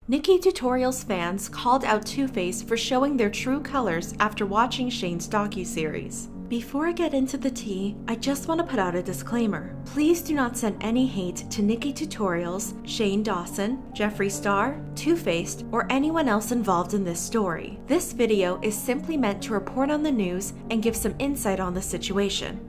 Nikki Tutorials fans called out Too Faced for showing their true colors after watching Shane's docuseries. Before I get into the tea, I just want to put out a disclaimer. Please do not send any hate to Nikki Tutorials, Shane Dawson, Jeffree Star, Too Faced, or anyone else involved in this story. This video is simply meant to report on the news and give some insight on the situation.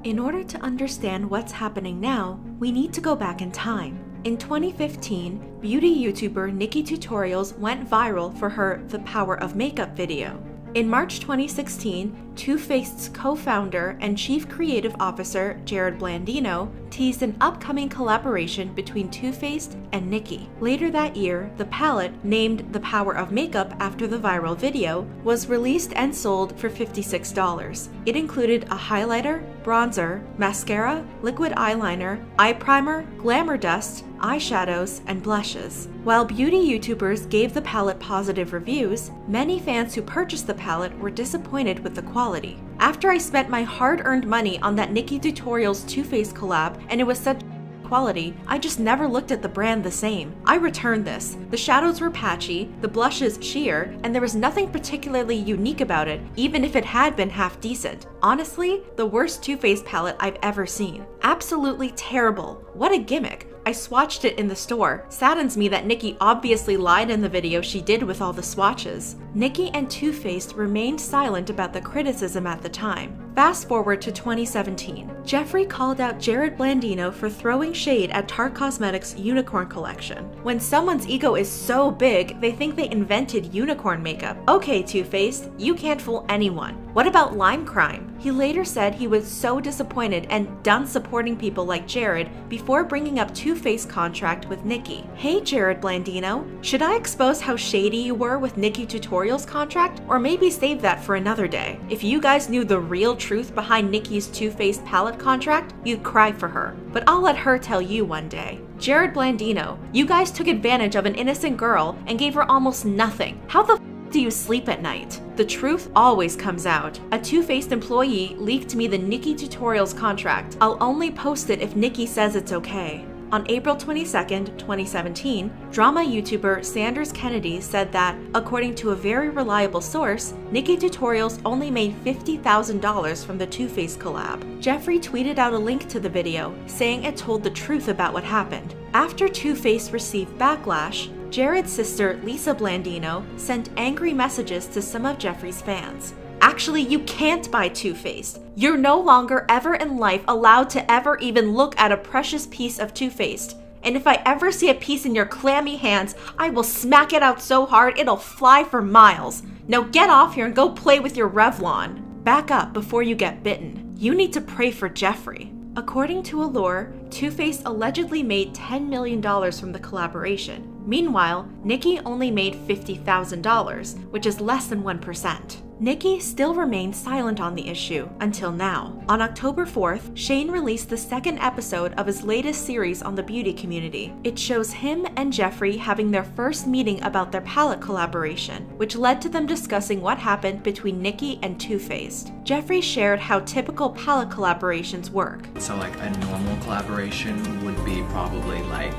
In order to understand what's happening now, we need to go back in time. In 2015, beauty YouTuber Nikki Tutorials went viral for her The Power of Makeup video. In March 2016, Too Faced's co-founder and chief creative officer Jared Blandino teased an upcoming collaboration between Too Faced and Nikki. Later that year, the palette, named The Power of Makeup after the viral video, was released and sold for $56. It included a highlighter, bronzer, mascara, liquid eyeliner, eye primer, glamour dust, eyeshadows, and blushes. While beauty YouTubers gave the palette positive reviews, many fans who purchased the palette were disappointed with the quality. After I spent my hard-earned money on that Nikki Tutorials Too Faced collab and it was such quality, I just never looked at the brand the same. I returned this. The shadows were patchy, the blushes sheer, and there was nothing particularly unique about it, even if it had been half decent. Honestly, the worst Too Faced palette I've ever seen. Absolutely terrible. What a gimmick. I swatched it in the store. Saddens me that Nikki obviously lied in the video she did with all the swatches. Nikki and Too Faced remained silent about the criticism at the time. Fast forward to 2017. Jeffree called out Jared Blandino for throwing shade at Tarte Cosmetics' unicorn collection. When someone's ego is so big, they think they invented unicorn makeup. Okay, Too Faced, you can't fool anyone. What about Lime Crime? He later said he was so disappointed and done supporting people like Jared before bringing up Too Faced contract with Nikki. Hey Jared Blandino, should I expose how shady you were with Nikki Tutorials contract? Or maybe save that for another day? If you guys knew the real truth behind Nikki's Too Faced palette contract, you'd cry for her. But I'll let her tell you one day. Jared Blandino, you guys took advantage of an innocent girl and gave her almost nothing. How the do you sleep at night? The truth always comes out. A Too Faced employee leaked me the Nikki Tutorials contract. I'll only post it if Nikki says it's okay. On April 22nd, 2017, drama YouTuber Sanders Kennedy said that, according to a very reliable source, Nikki Tutorials only made $50,000 from the Too Faced collab. Jeffree tweeted out a link to the video, saying it told the truth about what happened. After Too Faced received backlash, Jared's sister, Lisa Blandino, sent angry messages to some of Jeffree's fans. Actually, you can't buy Too Faced. You're no longer ever in life allowed to ever even look at a precious piece of Too Faced. And if I ever see a piece in your clammy hands, I will smack it out so hard it'll fly for miles. Now get off here and go play with your Revlon. Back up before you get bitten. You need to pray for Jeffree. According to Allure, Too Faced allegedly made $10 million from the collaboration. Meanwhile, Nikki only made $50,000, which is less than 1%. Nikki still remained silent on the issue until now. On October 4th, Shane released the second episode of his latest series on the beauty community. It shows him and Jeffree having their first meeting about their palette collaboration, which led to them discussing what happened between Nikki and Too Faced. Jeffree shared how typical palette collaborations work. So like a normal collaboration would be probably like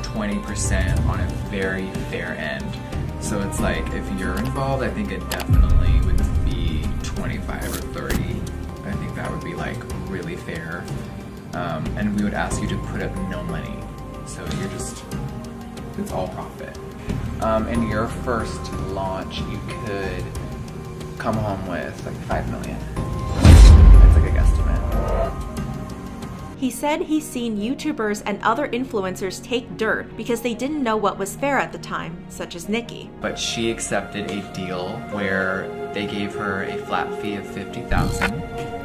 20% on a very fair end. So it's like if you're involved, I think it definitely would be 25 or 30. I think that would be like really fair. And we would ask you to put up no money. So you're just, it's all profit. In your first launch, you could come home with like 5 million. That's like a guesstimate. He said he's seen YouTubers and other influencers take dirt because they didn't know what was fair at the time, such as Nikki. But she accepted a deal where they gave her a flat fee of $50,000,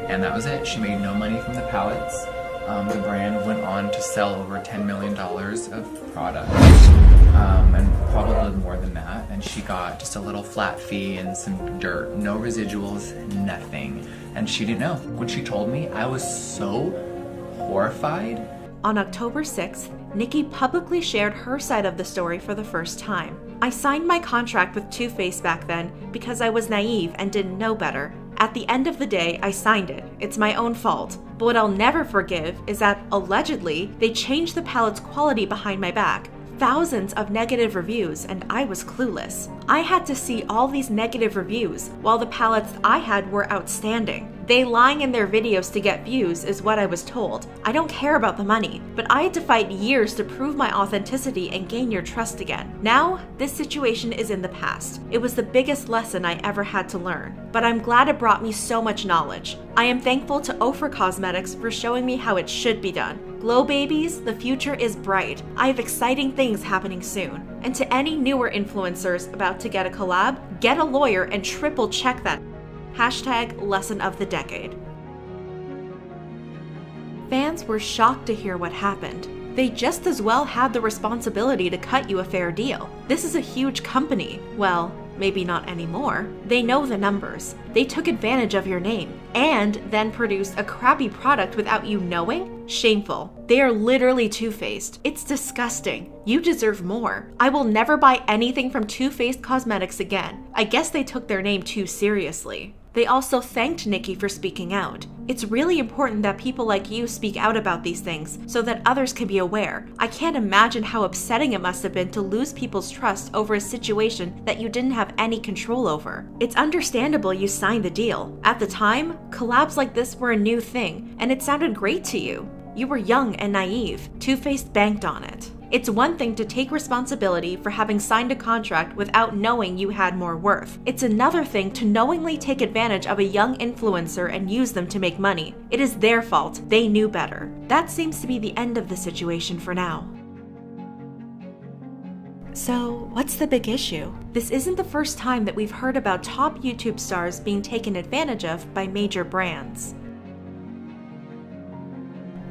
and that was it. She made no money from the palettes. The brand went on to sell over $10 million of product, and probably more than that. And she got just a little flat fee and some dirt, no residuals, nothing. And she didn't know. When she told me, I was so horrified. On October 6th, Nikki publicly shared her side of the story for the first time. I signed my contract with Too Faced back then because I was naive and didn't know better. At the end of the day, I signed it. It's my own fault. But what I'll never forgive is that, allegedly, they changed the palette's quality behind my back, thousands of negative reviews, and I was clueless. I had to see all these negative reviews, while the palettes I had were outstanding. They lying in their videos to get views is what I was told. I don't care about the money, but I had to fight years to prove my authenticity and gain your trust again. Now, this situation is in the past. It was the biggest lesson I ever had to learn, but I'm glad it brought me so much knowledge. I am thankful to Ofer Cosmetics for showing me how it should be done. Glow babies, the future is bright. I have exciting things happening soon. And to any newer influencers about to get a collab, get a lawyer and triple check that. Hashtag lesson of the decade. Fans were shocked to hear what happened. They just as well had the responsibility to cut you a fair deal. This is a huge company. Well, maybe not anymore. They know the numbers. They took advantage of your name and then produced a crappy product without you knowing? Shameful. They are literally two-faced. It's disgusting. You deserve more. I will never buy anything from Too Faced Cosmetics again. I guess they took their name too seriously. They also thanked Nikki for speaking out. It's really important that people like you speak out about these things so that others can be aware. I can't imagine how upsetting it must have been to lose people's trust over a situation that you didn't have any control over. It's understandable you signed the deal. At the time, collabs like this were a new thing, and it sounded great to you. You were young and naive. Too Faced banked on it. It's one thing to take responsibility for having signed a contract without knowing you had more worth. It's another thing to knowingly take advantage of a young influencer and use them to make money. It is their fault. They knew better. That seems to be the end of the situation for now. So, what's the big issue? This isn't the first time that we've heard about top YouTube stars being taken advantage of by major brands.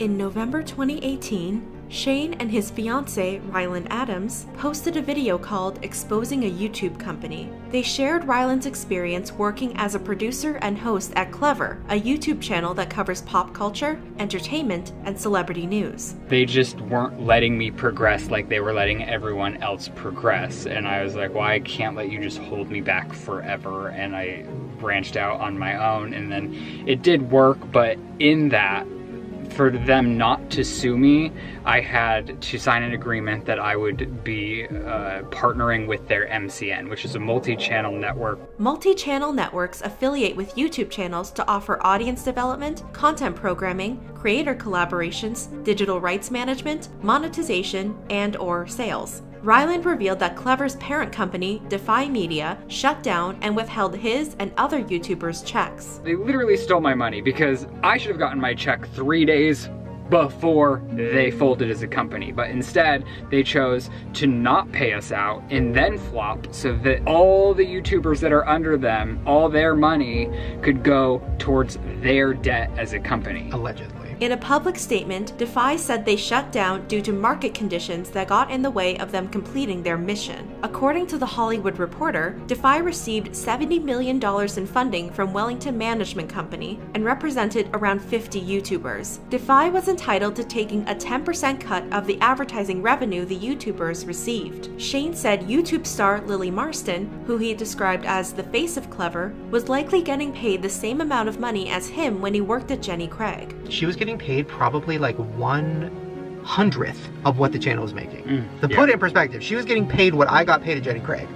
In November 2018, Shane and his fiancée, Ryland Adams, posted a video called Exposing a YouTube Company. They shared Ryland's experience working as a producer and host at Clever, a YouTube channel that covers pop culture, entertainment, and celebrity news. They just weren't letting me progress like they were letting everyone else progress. And I was like, well, I can't let you just hold me back forever. And I branched out on my own, and then it did work, but in that, for them not to sue me, I had to sign an agreement that I would be partnering with their MCN, which is a multi-channel network. Multi-channel networks affiliate with YouTube channels to offer audience development, content programming, creator collaborations, digital rights management, monetization, and/or sales. Ryland revealed that Clever's parent company, Defy Media, shut down and withheld his and other YouTubers' checks. They literally stole my money because I should have gotten my check 3 days before they folded as a company, but instead they chose to not pay us out and then flop so that all the YouTubers that are under them, all their money could go towards their debt as a company. Allegedly. In a public statement, Defy said they shut down due to market conditions that got in the way of them completing their mission. According to The Hollywood Reporter, Defy received $70 million in funding from Wellington Management Company and represented around 50 YouTubers. Defy was entitled to taking a 10% cut of the advertising revenue the YouTubers received. Shane said YouTube star Lily Marston, who he described as the face of Clever, was likely getting paid the same amount of money as him when he worked at Jenny Craig. She was getting paid probably like 1/100th of what the channel was making. To put it in perspective, she was getting paid what I got paid at Jenny Craig.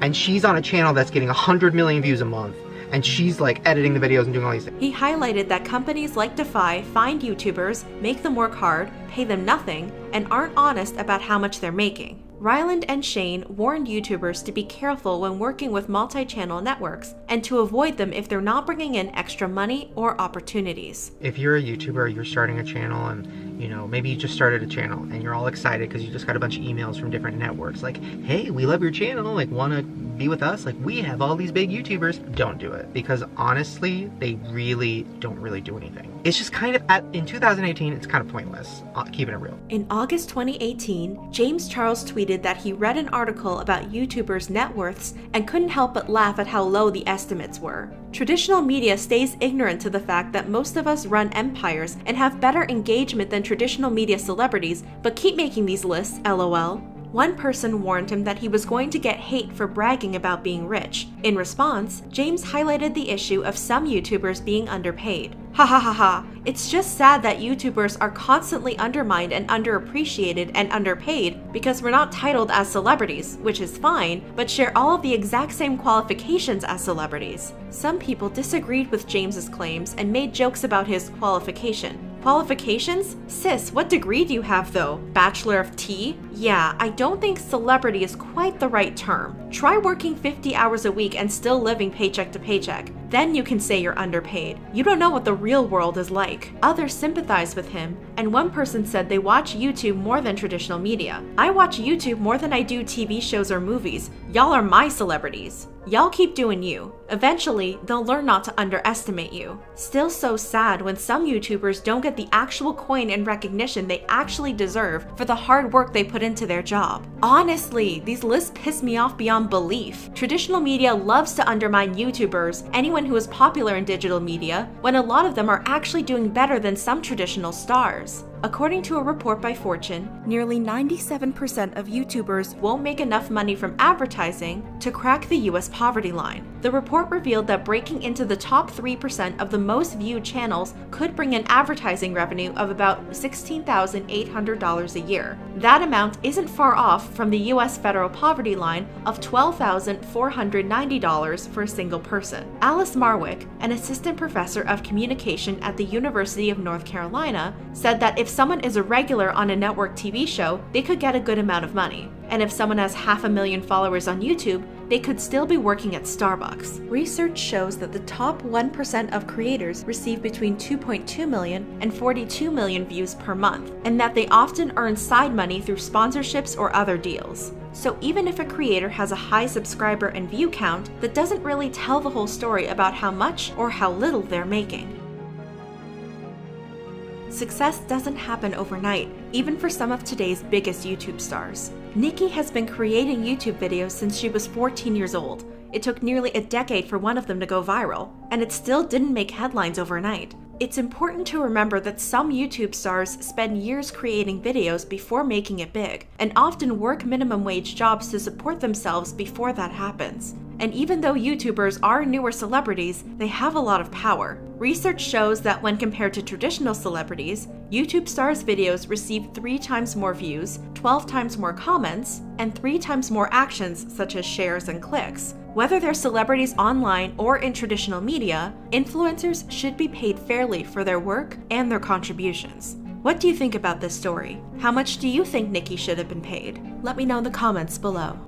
And she's on a channel that's getting 100 million views a month. And she's like editing the videos and doing all these things. He highlighted that companies like Defy find YouTubers, make them work hard, pay them nothing, and aren't honest about how much they're making. Ryland and Shane warned YouTubers to be careful when working with multi-channel networks and to avoid them if they're not bringing in extra money or opportunities. If you're a YouTuber, you're starting a channel and, you know, maybe you just started a channel and you're all excited because you just got a bunch of emails from different networks like, hey, we love your channel, like, wanna be with us? Like, we have all these big YouTubers. Don't do it, because honestly, they really don't really do anything. It's just kind of, in 2018, it's kind of pointless, keeping it real. In August 2018, James Charles tweeted that he read an article about YouTubers' net worths and couldn't help but laugh at how low the estimates were. Traditional media stays ignorant to the fact that most of us run empires and have better engagement than traditional media celebrities, but keep making these lists, lol. One person warned him that he was going to get hate for bragging about being rich. In response, James highlighted the issue of some YouTubers being underpaid. Ha ha ha ha. It's just sad that YouTubers are constantly undermined and underappreciated and underpaid because we're not titled as celebrities, which is fine, but share all of the exact same qualifications as celebrities. Some people disagreed with James's claims and made jokes about his qualification. Qualifications? Sis, what degree do you have though? Bachelor of Tea? Yeah, I don't think celebrity is quite the right term. Try working 50 hours a week and still living paycheck to paycheck. Then you can say you're underpaid. You don't know what the real world is like. Others sympathize with him, and one person said they watch YouTube more than traditional media. I watch YouTube more than I do TV shows or movies. Y'all are my celebrities. Y'all keep doing you. Eventually, they'll learn not to underestimate you. Still so sad when some YouTubers don't get the actual coin and recognition they actually deserve for the hard work they put into their job. Honestly, these lists piss me off beyond belief. Traditional media loves to undermine YouTubers, anyone who is popular in digital media, when a lot of them are actually doing better than some traditional stars. According to a report by Fortune, nearly 97% of YouTubers won't make enough money from advertising to crack the US poverty line. The report revealed that breaking into the top 3% of the most viewed channels could bring an advertising revenue of about $16,800 a year. That amount isn't far off from the US federal poverty line of $12,490 for a single person. Alice Marwick, an assistant professor of communication at the University of North Carolina, said that if someone is a regular on a network TV show, they could get a good amount of money. And if someone has 500,000 followers on YouTube, they could still be working at Starbucks. Research shows that the top 1% of creators receive between 2.2 million and 42 million views per month, and that they often earn side money through sponsorships or other deals. So even if a creator has a high subscriber and view count, that doesn't really tell the whole story about how much or how little they're making. Success doesn't happen overnight, even for some of today's biggest YouTube stars. Nikki has been creating YouTube videos since she was 14 years old. It took nearly a decade for one of them to go viral, and it still didn't make headlines overnight. It's important to remember that some YouTube stars spend years creating videos before making it big, and often work minimum wage jobs to support themselves before that happens. And even though YouTubers are newer celebrities, they have a lot of power. Research shows that when compared to traditional celebrities, YouTube stars' videos receive 3 times more views, 12 times more comments, and 3 times more actions such as shares and clicks. Whether they're celebrities online or in traditional media, influencers should be paid fairly for their work and their contributions. What do you think about this story? How much do you think Nikki should have been paid? Let me know in the comments below.